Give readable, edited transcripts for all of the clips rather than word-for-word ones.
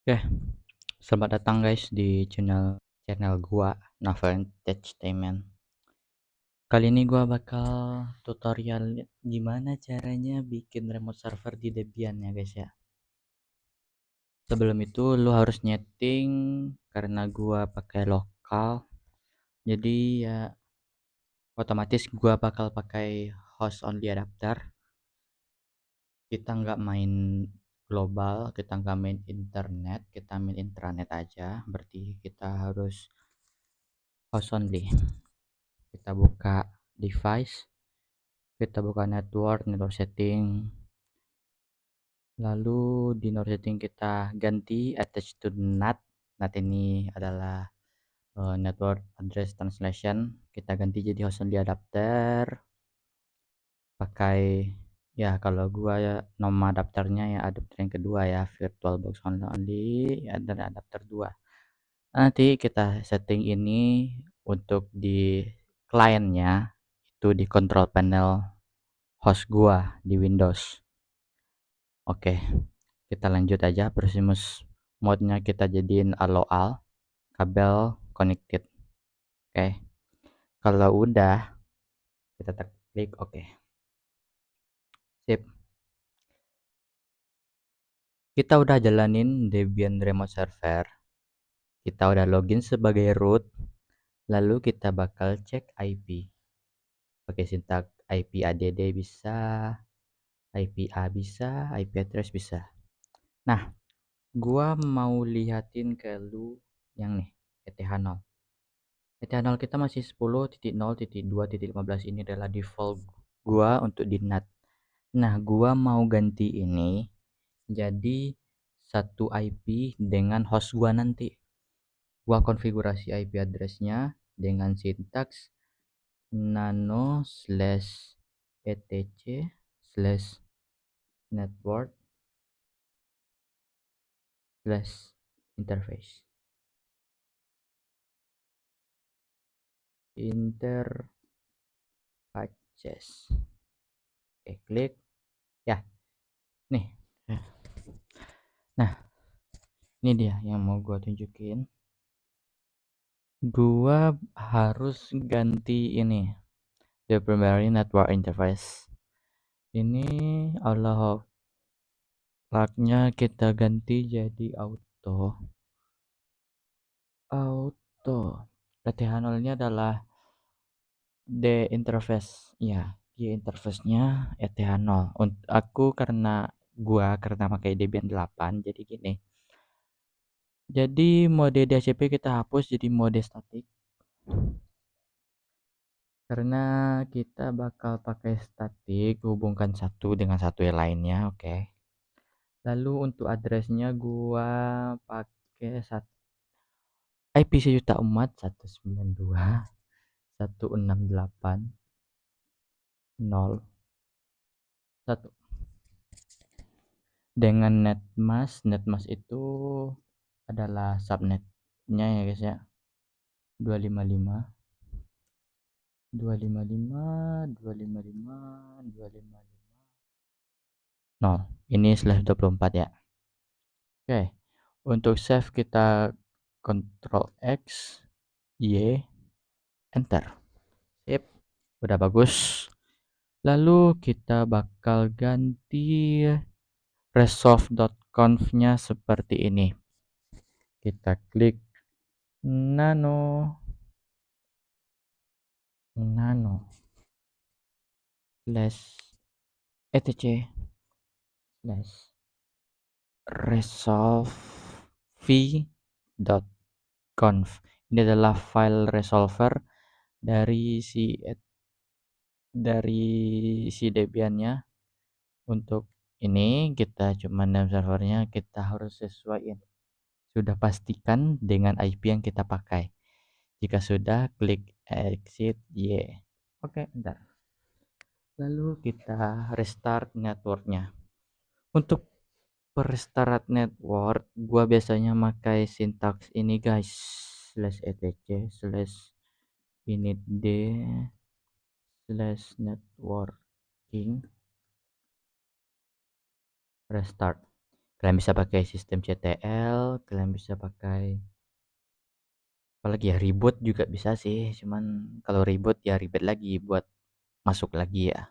Oke, selamat datang guys di channel gua Navel Entertainment. Kali ini gua bakal tutorial gimana caranya bikin remote server di Debian ya guys ya. Sebelum itu lu harus nyeting karena gua pakai lokal. Jadi ya otomatis gua bakal pakai host only adapter. Kita nggak main global, kita nggak main internet, kita main intranet aja. Berarti kita harus host only. Kita buka device, kita buka network setting, lalu di network setting kita ganti attach to NAT ini adalah network address translation. Kita ganti jadi host only adapter, pakai ya kalau gua ya nama adapternya ya adapter yang kedua ya, VirtualBox only ya, dan adapter 2. Nanti kita setting ini untuk di kliennya itu di control panel host gua di Windows. Oke, kita lanjut aja. Proximus mode-nya kita jadiin allow all, kabel connected. Oke, kalau udah kita klik oke. Sip. Kita udah jalanin Debian Remote Server. Kita udah login sebagai root. Lalu kita bakal cek IP. Pakai sintak IP add bisa, IPA bisa, IP address bisa. Nah, gua mau lihatin ke lu yang nih, ETH0. ETH0 kita masih 10.0.2.15 ini adalah default gua untuk di NAT. Nah, gua mau ganti ini jadi satu IP dengan host gua nanti. Gua konfigurasi IP addressnya dengan sintaks nano slash etc slash network slash interfaces. Oke, klik ya. Nih, nah ini dia yang mau gua tunjukin. Gua harus ganti ini, the primary network interface. Ini Allah nya kita ganti jadi auto. ETH0 nya adalah the interface ya, di interface-nya ETH0. Untuk aku karena pakai Debian 8 jadi gini. Jadi mode DHCP kita hapus jadi mode statik. Karena kita bakal pakai statik hubungkan satu dengan satu yang lainnya, oke. Lalu untuk addressnya gua pakai IP sejuta umat 192.168.0.1 dengan netmask itu adalah subnetnya ya guys ya, 255.255.255.255.0 ini /24 ya. Oke, untuk save kita Ctrl X Y enter. Sip, udah bagus. Lalu kita bakal ganti resolve.conf nya seperti ini. Kita klik nano slash etc slash resolve.conf. Ini adalah file resolver dari si Debian-nya. Untuk ini kita cuman dalam servernya kita harus sesuaiin. Sudah pastikan dengan IP yang kita pakai. Jika sudah, klik exit Y. Oke, bentar. Lalu kita restart networknya. Untuk restart network, gua biasanya pakai sintaks ini guys, /etc /initd /networking restart. Kalian bisa pakai sistem CTL, kalian bisa pakai apalagi ya, reboot juga bisa sih, cuman kalau reboot ya ribet lagi buat masuk lagi ya.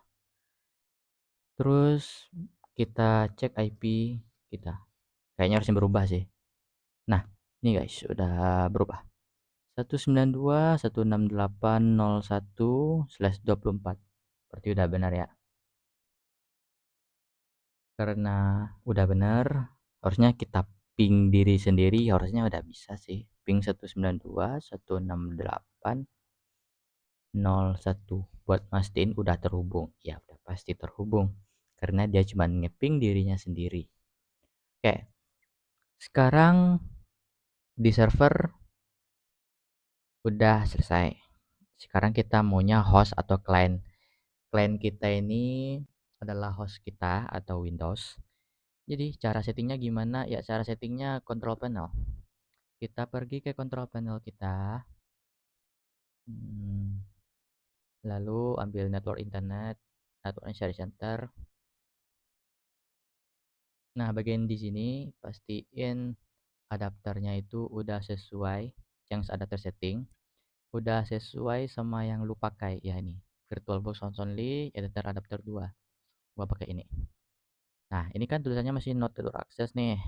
Terus kita cek IP kita. Kayaknya harusnya berubah sih. Nah, ini guys udah berubah. 192.168.01/24. Berarti udah benar ya. Karena udah benar, harusnya kita ping diri sendiri, harusnya udah bisa sih. Ping 192.168.01 buat mastiin udah terhubung. Ya udah pasti terhubung karena dia cuma ngeping dirinya sendiri. Oke, sekarang di server udah selesai. Sekarang kita maunya host atau client. Client kita ini adalah host kita atau Windows. Jadi cara settingnya gimana? Ya cara settingnya control panel. Kita pergi ke control panel kita. Hmm, lalu ambil network internet, network share center. Nah, bagian di sini pastiin adapternya itu udah sesuai, change adapter setting, udah sesuai sama yang lu pakai ya ini. VirtualBox Sound Only, editor adapter 2. Gua pakai ini. Nah, ini kan tulisannya masih not network access nih.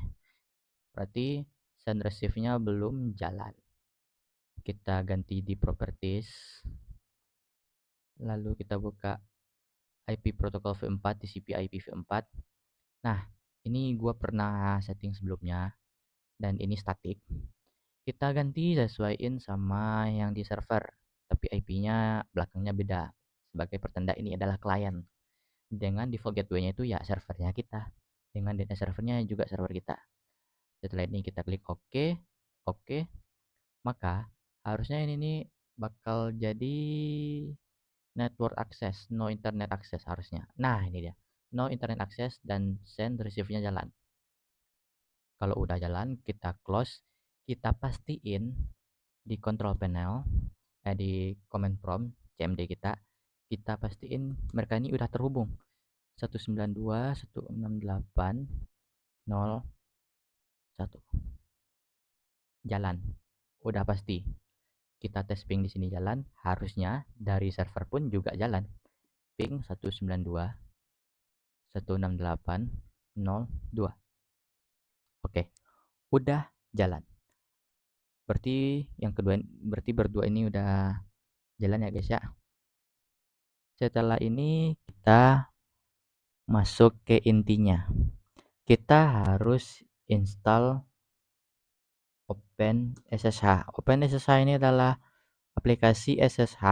Berarti send receive-nya belum jalan. Kita ganti di properties. Lalu kita buka IP protokol V4, TCP IP V4. Nah, ini gua pernah setting sebelumnya dan ini static. Kita ganti sesuaiin sama yang di server, tapi IP-nya belakangnya beda. Sebagai pertanda ini adalah klien. Dengan default gateway-nya itu ya servernya kita. Dengan DNS servernya juga server kita. Setelah ini kita klik OK, OK, maka harusnya ini nih bakal jadi network access, no internet access harusnya. Nah, ini dia. No internet access dan send receive-nya jalan. Kalau udah jalan, kita close, kita pastiin di control panel, di command prompt CMD kita pastiin mereka ini udah terhubung. 192.168.01 jalan. Udah pasti. Kita tes ping di sini jalan, harusnya dari server pun juga jalan. Ping 192.168.02. Oke, udah jalan. Berarti yang kedua, berarti berdua ini udah jalan ya guys ya. Setelah ini kita masuk ke intinya. Kita harus install OpenSSH. OpenSSH ini adalah aplikasi SSH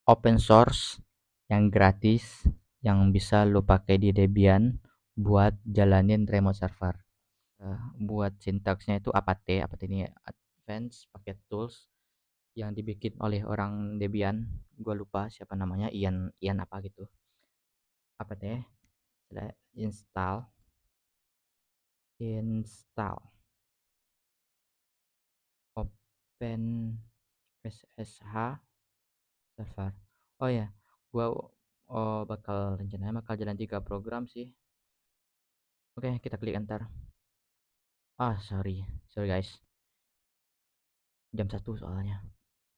open source yang gratis yang bisa lo pakai di Debian buat jalanin remote server. Buat sintaksnya itu apt ini advanced packet tools yang dibikin oleh orang Debian. Gua lupa siapa namanya, Ian apa gitu. Apt install open SSH server. Oh ya, gua rencananya bakal jalan 3 program sih. Oke, kita klik enter. Sorry guys. Jam 1 soalnya.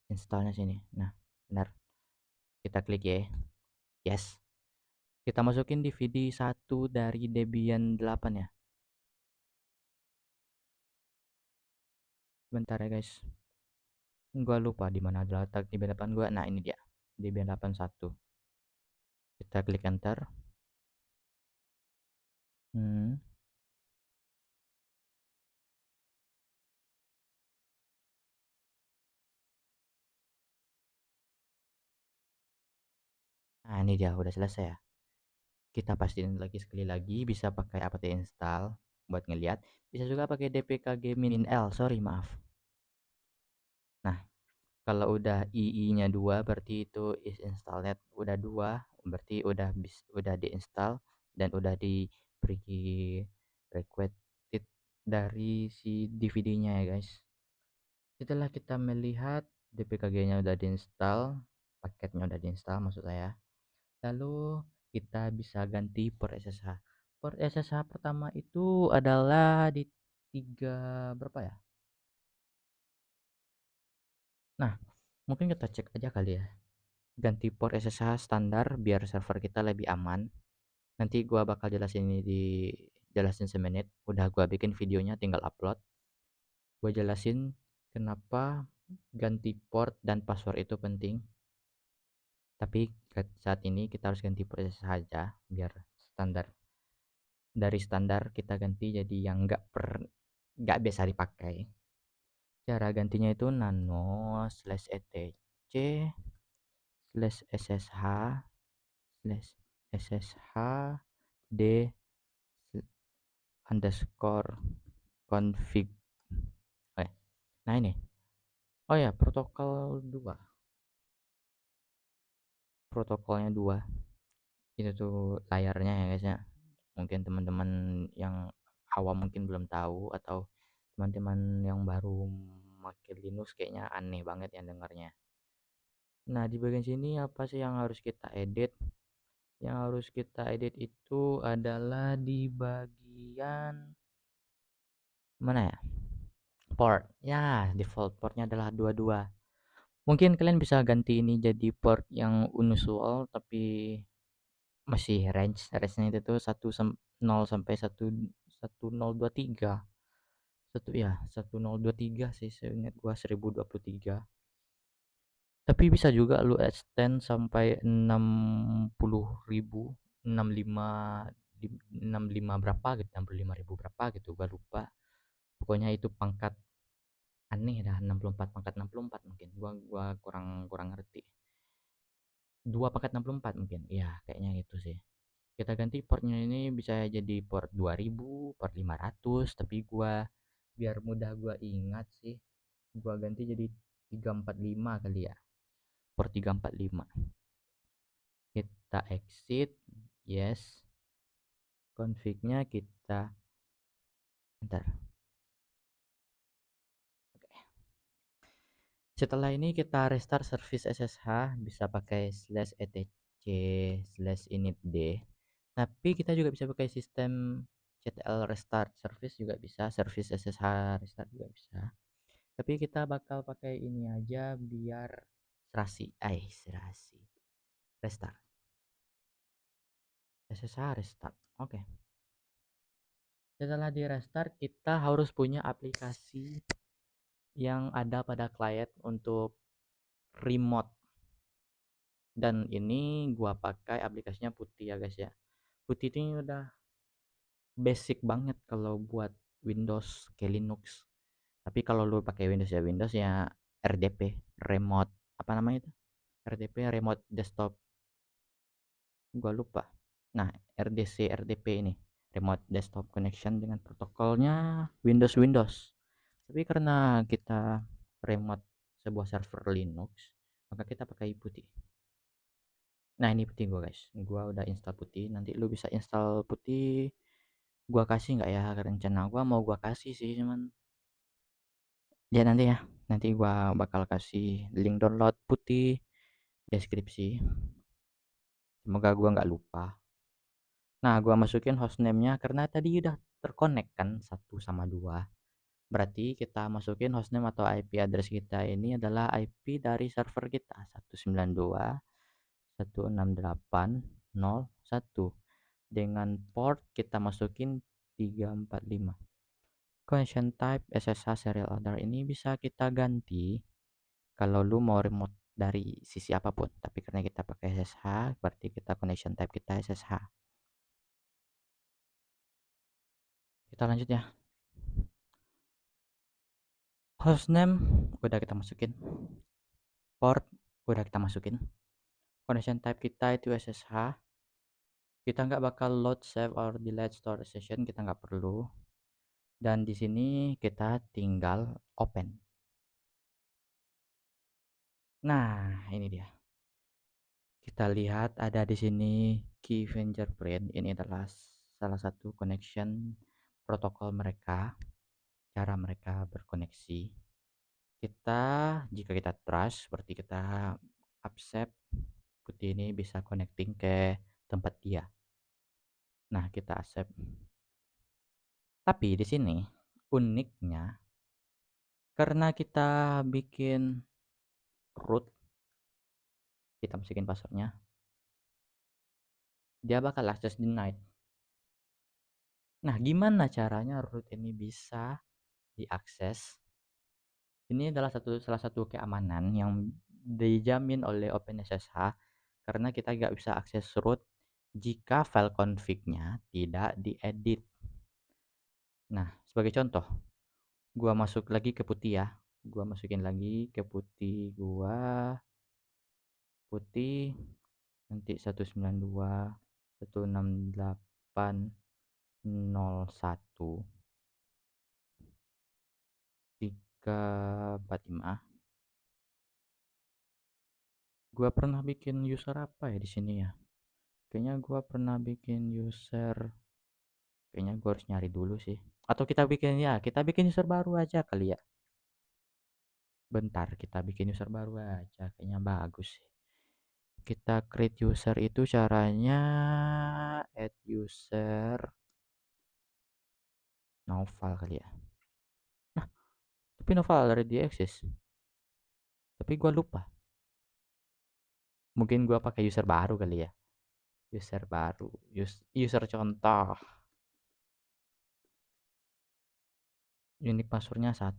Installnya sini. Nah, benar. Kita klik ya. Yes. Kita masukin DVD 1 dari Debian 8 ya. Bentar ya guys. Gua lupa di mana letak Debian 8 gua. Nah, ini dia. Debian 81. Kita klik enter. Hmm. Nah, ini dia udah selesai ya. Kita pastiin lagi sekali lagi, bisa pakai apt install buat ngeliat, bisa juga pakai dpkg-min-l, sorry maaf. Nah, kalau udah ii-nya 2 berarti itu is installed, udah 2 berarti udah diinstal dan udah diberi requested dari si DVD-nya ya guys. Setelah kita melihat dpkg-nya udah diinstal, paketnya udah diinstal maksud saya, lalu kita bisa ganti port SSH. Port SSH pertama itu adalah di tiga berapa ya? Nah, mungkin kita cek aja kali ya. Ganti port SSH standar biar server kita lebih aman. Nanti gua bakal jelasin ini jelasin semenit. Udah gua bikin videonya tinggal upload. Gua jelasin kenapa ganti port dan password itu penting. Tapi saat ini kita harus ganti port SSH saja biar standar. Dari standar kita ganti jadi yang nggak biasa dipakai. Cara gantinya itu nano slash etc slash ssh slash ssh d underscore config. Oke. Nah ini. Oh ya, protokolnya dua. Itu tuh layarnya ya guys ya. Mungkin teman-teman yang awam mungkin belum tahu, atau teman-teman yang baru pakai Linux kayaknya aneh banget yang dengarnya. Nah, di bagian sini apa sih yang harus kita edit? Yang harus kita edit itu adalah di bagian mana ya? Port. Ya, default portnya adalah 22. Mungkin kalian bisa ganti ini jadi port yang unusual, tapi masih range-nya itu tuh 0 sampai 1023. Satu ya, 1023 sih seingat gua, 1023. Tapi bisa juga lu extend sampai 60.000, 65 65 berapa gitu, 65.000 berapa gitu, gua lupa. Pokoknya itu pangkat aneh dah, 64, pangkat 64 mungkin. Gua kurang kurang ngerti. 2 pangkat 64 mungkin. Ya, kayaknya itu sih. Kita ganti portnya ini bisa jadi port 2000, port 500, tapi gua biar mudah gua ingat sih, gua ganti jadi 345 kali ya. Port 345. Kita exit, yes. Config-nya kita bentar. Setelah ini kita restart service SSH, bisa pakai slash etc slash initd. Tapi kita juga bisa pakai sistem ctl restart service juga bisa, service SSH restart juga bisa. Tapi kita bakal pakai ini aja biar serasi restart SSH restart. Oke. Setelah di restart kita harus punya aplikasi yang ada pada client untuk remote, dan ini gua pakai aplikasinya Putih ya guys ya. Putih ini udah basic banget kalau buat Windows ke Linux. Tapi kalau lu pakai Windows ya RDP, remote apa namanya itu, RDP remote desktop, gua lupa. Nah, RDP ini remote desktop connection dengan protokolnya Windows. Tapi karena kita remote sebuah server Linux, maka kita pakai Putih. Nah, ini Putih gua guys, gua udah install Putih. Nanti lu bisa install Putih. Gua kasih nggak ya, rencana gua mau gua kasih sih, cuman ya nanti gua bakal kasih link download Putih deskripsi, semoga gua nggak lupa. Nah, gua masukin hostname-nya karena tadi udah terkonek kan 1 sama 2, berarti kita masukin hostname atau IP address kita ini adalah IP dari server kita 192.168.0.1, dengan port kita masukin 345. Connection type SSH serial order ini bisa kita ganti kalau lu mau remote dari sisi apapun, tapi karena kita pakai SSH berarti kita connection type kita SSH. Kita lanjut ya. Hostname udah kita masukin, port udah kita masukin, connection type kita itu SSH. Kita nggak bakal load, save, or delete storage session, kita nggak perlu. Dan di sini kita tinggal open. Nah, ini dia. Kita lihat ada di sini key fingerprint. Ini adalah salah satu connection protokol mereka, cara mereka berkoneksi. Jika kita trust, seperti kita accept, Putih ini bisa connecting ke tempat dia. Nah, kita accept. Tapi di sini uniknya karena kita bikin root, kita masukin passwordnya, dia bakal akses denied. Nah, gimana caranya root ini bisa diakses? Ini adalah salah satu keamanan yang dijamin oleh OpenSSH karena kita nggak bisa akses root jika file config-nya tidak diedit. Nah, sebagai contoh, gua masuk lagi ke putih ya. Gua masukin lagi ke putih gua, putih nanti 192.168.01.345. Gua pernah bikin user apa ya di sini ya? Kayaknya gua pernah bikin user. Kayaknya gua harus nyari dulu sih. Atau kita bikin user baru aja kali ya. Bentar, kita bikin user baru aja. Kayaknya bagus sih. Kita create user itu caranya add user novel kali ya. Nah, tapi novel already exist. Tapi gua lupa. Mungkin gua pakai user baru kali ya. User baru, user contoh. Unique passwordnya 1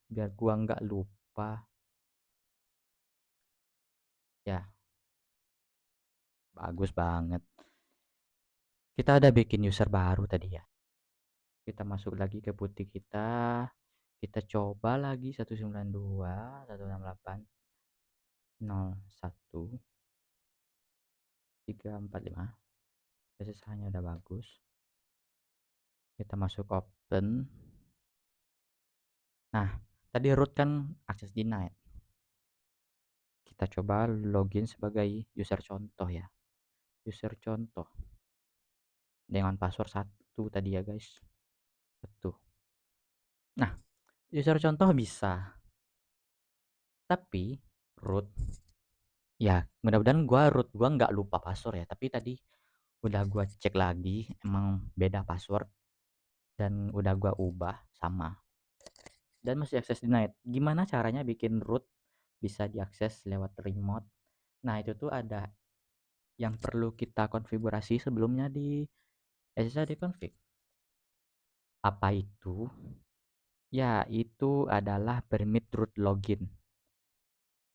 biar gua nggak lupa. Ya, bagus banget. Kita ada bikin user baru tadi ya. Kita masuk lagi ke putih kita. Kita coba lagi 192.168.01.345. SSH-nya udah bagus. Kita masuk open. Nah, tadi root kan akses denied. Kita coba login sebagai user contoh ya. User contoh. Dengan password 1 tadi ya guys. 1. Nah, user contoh bisa. Tapi root ya mudah-mudahan gua nggak lupa password ya. Tapi tadi udah gua cek lagi emang beda password dan udah gua ubah sama. Dan masih akses denied. Gimana caranya bikin root bisa diakses lewat remote? Nah, itu tuh ada yang perlu kita konfigurasi sebelumnya di SSH config. Apa itu? Ya, itu adalah permit root login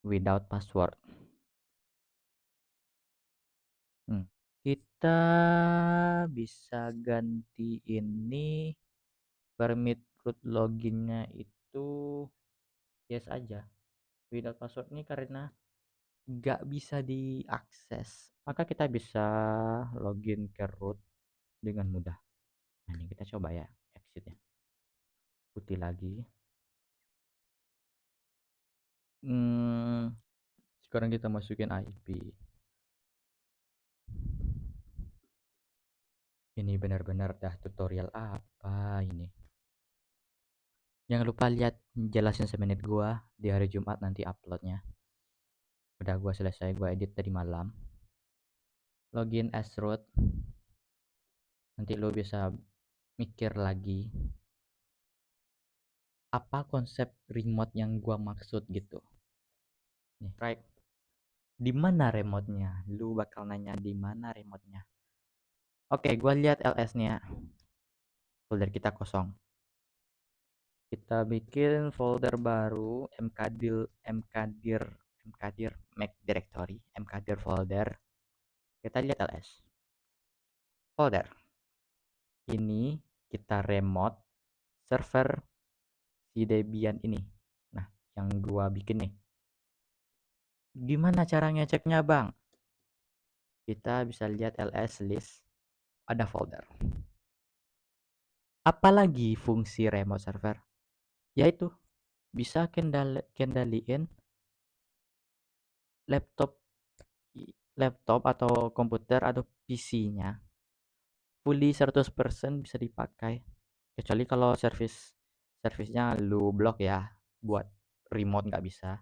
without password. Kita bisa ganti ini permit root loginnya itu yes aja. Without password ini karena nggak bisa diakses. Maka kita bisa login ke root dengan mudah. Nah, ini kita coba ya exitnya. Putih lagi. Sekarang kita masukin IP. Ini benar-benar dah tutorial apa ini. Jangan lupa lihat jelasin semenit gua di hari Jumat nanti uploadnya. Udah gua selesai, gua edit tadi malam. Login as root. Nanti lo bisa mikir lagi apa konsep remote yang gua maksud gitu. Nih, right. Di mana remote-nya? Lu bakal nanya di mana remote-nya. Oke, gua lihat LS-nya. Folder kita kosong. Kita bikin folder baru mkdir Mac directory, mkdir folder. Kita lihat LS. Folder. Ini kita remote server si Debian ini. Nah, yang gua bikin nih. Gimana cara ngeceknya, Bang? Kita bisa lihat ls list, ada folder. Apalagi fungsi remote server? Yaitu bisa kendaliin laptop atau komputer atau PC-nya fully 100% bisa dipakai. Kecuali kalau servisnya lu blok ya, buat remote nggak bisa.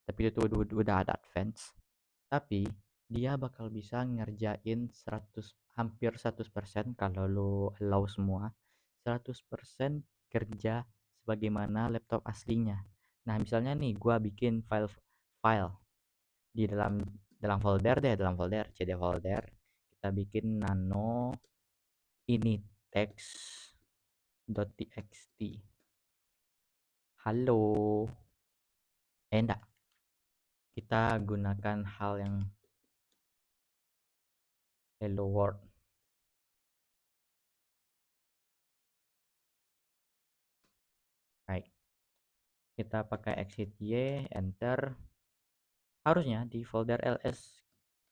Tapi itu udah ada advance. Tapi dia bakal bisa ngerjain 100 hampir 100% kalau lu allow semua, 100% kerja sebagaimana laptop aslinya. Nah, misalnya nih gua bikin file di dalam folder deh, dalam folder cd folder, kita bikin nano ini text.txt. Halo, enggak, kita gunakan hal yang hello world. Baik, kita pakai exit y, enter. Harusnya di folder ls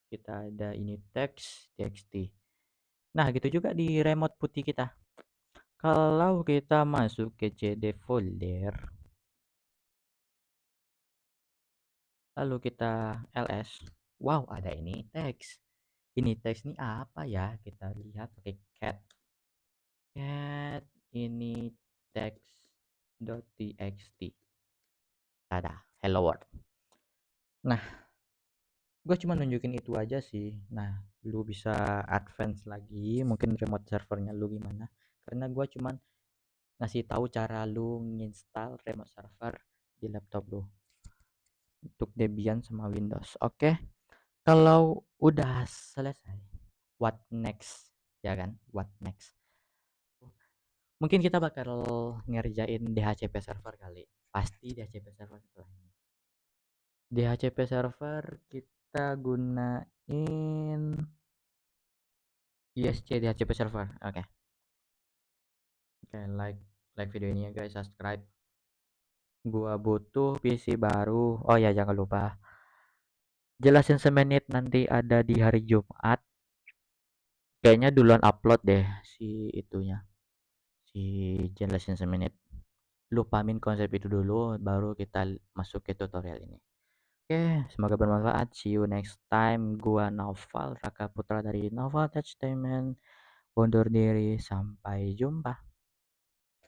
kita ada ini text.txt. Nah, gitu juga di remote putih kita. Kalau kita masuk ke cd folder, lalu kita ls, wow, ada ini teks. Ini teks ini apa ya? Kita lihat pakai cat ini text.txt. Ada hello world. Nah, gue cuma nunjukin itu aja sih. Nah, lu bisa advance lagi, mungkin remote servernya lu gimana, karena gue cuman ngasih tahu cara lu nginstal remote server di laptop lu untuk Debian sama Windows. Oke, kalau udah selesai, what next? Ya kan, what next? Mungkin kita bakal ngerjain DHCP server kali. Pasti DHCP server setelah ini. DHCP server kita gunain ISC DHCP server. Oke. Oke, like video ini ya guys, subscribe. Gua butuh PC baru. Oh ya, jangan lupa jelasin semenit nanti ada di hari Jumat. Kayaknya duluan upload deh si itunya. Si jelasin semenit. Lu pahamin konsep itu dulu baru kita masuk ke tutorial ini. Oke, semoga bermanfaat. See you next time. Gua Naufal Raka Putra dari Naufal Entertainment. Undur diri, sampai jumpa.